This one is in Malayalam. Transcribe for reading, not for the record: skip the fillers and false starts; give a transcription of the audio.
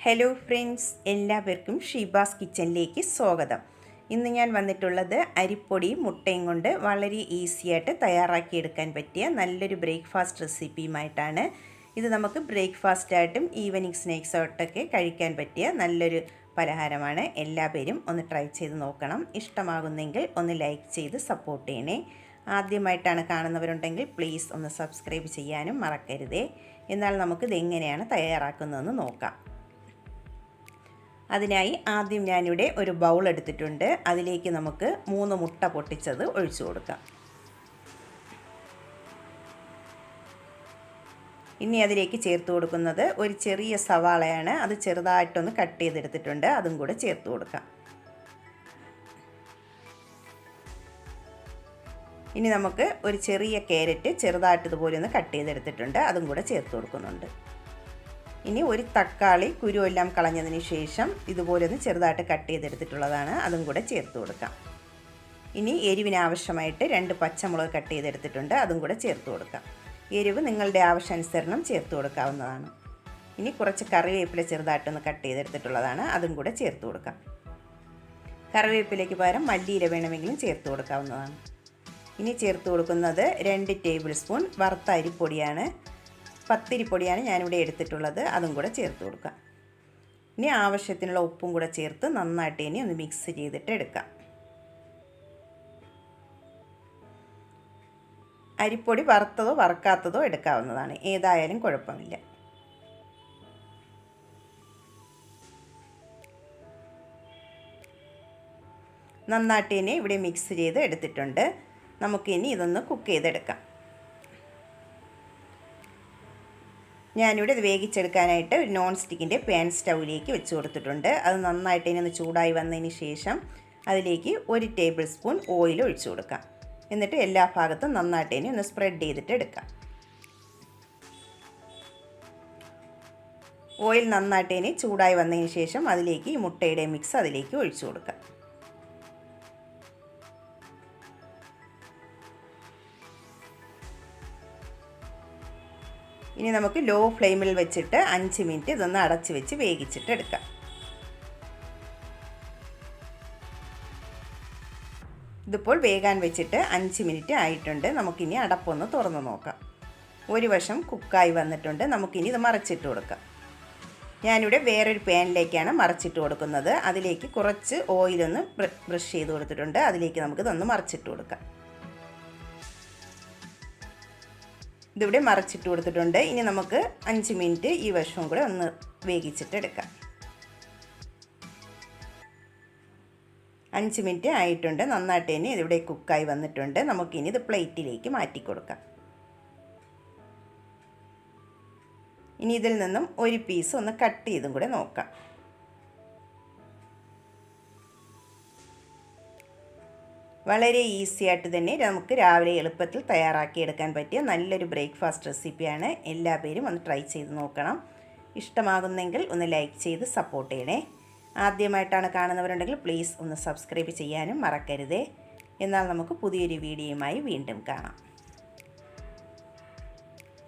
ഹലോ ഫ്രണ്ട്സ്, എല്ലാവർക്കും ഷീബാസ് കിച്ചണിലേക്ക് സ്വാഗതം. ഇന്ന് ഞാൻ വന്നിട്ടുള്ളത് അരിപ്പൊടിയും മുട്ടയും കൊണ്ട് വളരെ ഈസിയായിട്ട് തയ്യാറാക്കിയെടുക്കാൻ പറ്റിയ നല്ലൊരു ബ്രേക്ക്ഫാസ്റ്റ് റെസിപ്പിയുമായിട്ടാണ്. ഇത് നമുക്ക് ബ്രേക്ക്ഫാസ്റ്റായിട്ടും ഈവനിങ് സ്നാക്സായിട്ടൊക്കെ കഴിക്കാൻ പറ്റിയ നല്ലൊരു പലഹാരമാണ്. എല്ലാവരും ഒന്ന് ട്രൈ ചെയ്ത് നോക്കണം. ഇഷ്ടമാകുന്നെങ്കിൽ ഒന്ന് ലൈക്ക് ചെയ്ത് സപ്പോർട്ട് ചെയ്യണേ. ആദ്യമായിട്ടാണ് കാണുന്നവരുണ്ടെങ്കിൽ പ്ലീസ് ഒന്ന് സബ്സ്ക്രൈബ് ചെയ്യാനും മറക്കരുതേ. എന്നാൽ നമുക്കിത് എങ്ങനെയാണ് തയ്യാറാക്കുന്നതെന്ന് നോക്കാം. അതിനായി ആദ്യം ഞാനിവിടെ ഒരു ബൗൾ എടുത്തിട്ടുണ്ട്. അതിലേക്ക് നമുക്ക് 3 മുട്ട പൊട്ടിച്ചത് ഒഴിച്ചു കൊടുക്കാം. ഇനി അതിലേക്ക് ചേർത്ത് കൊടുക്കുന്നത് ഒരു ചെറിയ സവാളയാണ്. അത് ചെറുതായിട്ടൊന്ന് കട്ട് ചെയ്തെടുത്തിട്ടുണ്ട്. അതും കൂടെ ചേർത്ത് കൊടുക്കാം. ഇനി നമുക്ക് ഒരു ചെറിയ ക്യാരറ്റ് ചെറുതായിട്ട് ഇതുപോലെ ഒന്ന് കട്ട് ചെയ്തെടുത്തിട്ടുണ്ട്. അതും കൂടെ ചേർത്ത് കൊടുക്കുന്നുണ്ട്. ഇനി ഒരു തക്കാളി കുരുവെല്ലാം കളഞ്ഞതിന് ശേഷം ഇതുപോലെ ഒന്ന് ചെറുതായിട്ട് കട്ട് ചെയ്തെടുത്തിട്ടുള്ളതാണ്. അതും കൂടെ ചേർത്ത് കൊടുക്കാം. ഇനി എരിവിന് ആവശ്യമായിട്ട് 2 പച്ചമുളക് കട്ട് ചെയ്തെടുത്തിട്ടുണ്ട്. അതും കൂടെ ചേർത്ത് കൊടുക്കാം. എരിവ് നിങ്ങളുടെ ആവശ്യാനുസരണം ചേർത്ത് കൊടുക്കാവുന്നതാണ്. ഇനി കുറച്ച് കറിവേപ്പില ചെറുതായിട്ടൊന്ന് കട്ട് ചെയ്തെടുത്തിട്ടുള്ളതാണ്. അതും കൂടെ ചേർത്ത് കൊടുക്കാം. കറിവേപ്പിലയ്ക്ക് പകരം മല്ലിയില വേണമെങ്കിലും ചേർത്ത് കൊടുക്കാവുന്നതാണ്. ഇനി ചേർത്ത് കൊടുക്കുന്നത് 2 ടേബിൾ സ്പൂൺ വറുത്ത അരിപ്പൊടിയാണ്. പത്തിരിപ്പൊടിയാണ് ഞാനിവിടെ എടുത്തിട്ടുള്ളത്. അതും കൂടെ ചേർത്ത് കൊടുക്കാം. ഇനി ആവശ്യത്തിനുള്ള ഉപ്പും കൂടെ ചേർത്ത് നന്നായിട്ട് ഇനി ഒന്ന് മിക്സ് ചെയ്തിട്ട് എടുക്കാം. അരിപ്പൊടി വറുത്തതോ വറുക്കാത്തതോ എടുക്കാവുന്നതാണ്. ഏതായാലും കുഴപ്പമില്ല. നന്നായിട്ട് ഇനി ഇവിടെ മിക്സ് ചെയ്ത് എടുത്തിട്ടുണ്ട്. നമുക്കിനി ഇതൊന്ന് കുക്ക് ചെയ്തെടുക്കാം. ഞാനിവിടെ ഇത് വേവിച്ചെടുക്കാനായിട്ട് ഒരു നോൺ സ്റ്റിക്കിൻ്റെ പാൻ സ്റ്റൗവിലേക്ക് വെച്ച് കൊടുത്തിട്ടുണ്ട്. അത് നന്നായിട്ട് ഇനി ഒന്ന് ചൂടായി വന്നതിന് ശേഷം അതിലേക്ക് 1 ടേബിൾ സ്പൂൺ ഓയിൽ ഒഴിച്ചു കൊടുക്കാം. എന്നിട്ട് എല്ലാ ഭാഗത്തും നന്നായിട്ട് ഇനി ഒന്ന് സ്പ്രെഡ് ചെയ്തിട്ട് എടുക്കാം. ഓയിൽ നന്നായിട്ട് ഇനി ചൂടായി വന്നതിന് ശേഷം അതിലേക്ക് ഈ മുട്ടയുടെ മിക്സ് അതിലേക്ക് ഒഴിച്ചു കൊടുക്കാം. ഇനി നമുക്ക് ലോ ഫ്ലെയിമിൽ വെച്ചിട്ട് 5 മിനിറ്റ് ഇതൊന്ന് അടച്ച് വെച്ച് വേവിച്ചിട്ട് എടുക്കാം. ഇതിപ്പോൾ വേകാൻ വെച്ചിട്ട് 5 മിനിറ്റ് ആയിട്ടുണ്ട്. നമുക്കിനി അടപ്പൊന്ന് തുറന്ന് നോക്കാം. ഒരു വശം കുക്കായി വന്നിട്ടുണ്ട്. നമുക്കിനി ഇത് മറിച്ചിട്ട് കൊടുക്കാം. ഞാനിവിടെ വേറൊരു പാനിലേക്കാണ് മറിച്ചിട്ട് കൊടുക്കുന്നത്. അതിലേക്ക് കുറച്ച് ഓയിലൊന്ന് ബ്രഷ് ചെയ്ത് കൊടുത്തിട്ടുണ്ട്. അതിലേക്ക് നമുക്കിതൊന്ന് മറിച്ചിട്ട് കൊടുക്കാം. ഇതിവിടെ മറിച്ചിട്ട് കൊടുത്തിട്ടുണ്ട്. ഇനി നമുക്ക് 5 മിനിറ്റ് ഈ വശവും കൂടെ ഒന്ന് വേവിച്ചിട്ട് എടുക്കാം. 5 മിനിറ്റ് ആയിട്ടുണ്ട്. നന്നായിട്ട് തന്നെ ഇതിവിടെ കുക്കായി വന്നിട്ടുണ്ട്. നമുക്കിനി ഇത് പ്ലേറ്റിലേക്ക് മാറ്റി കൊടുക്കാം. ഇനി ഇതിൽ നിന്നും ഒരു പീസ് ഒന്ന് കട്ട് ചെയ്തും കൂടെ നോക്കാം. വളരെ ഈസി ആയിട്ട് തന്നെ നമുക്ക് രാവിലെ എളുപ്പത്തിൽ തയ്യാറാക്കിയെടുക്കാൻ പറ്റിയ നല്ലൊരു ബ്രേക്ക്ഫാസ്റ്റ് റെസിപ്പിയാണ്. എല്ലാവരും ഒന്ന് ട്രൈ ചെയ്ത് നോക്കണം. ഇഷ്ടമാകുന്നെങ്കിൽ ഒന്ന് ലൈക്ക് ചെയ്ത് സപ്പോർട്ട് ചെയ്യണേ. ആദ്യമായിട്ടാണ് കാണുന്നവരുണ്ടെങ്കിൽ പ്ലീസ് ഒന്ന് സബ്സ്ക്രൈബ് ചെയ്യാനും മറക്കരുതേ. എന്നാൽ നമുക്ക് പുതിയൊരു വീഡിയോയുമായി വീണ്ടും കാണാം.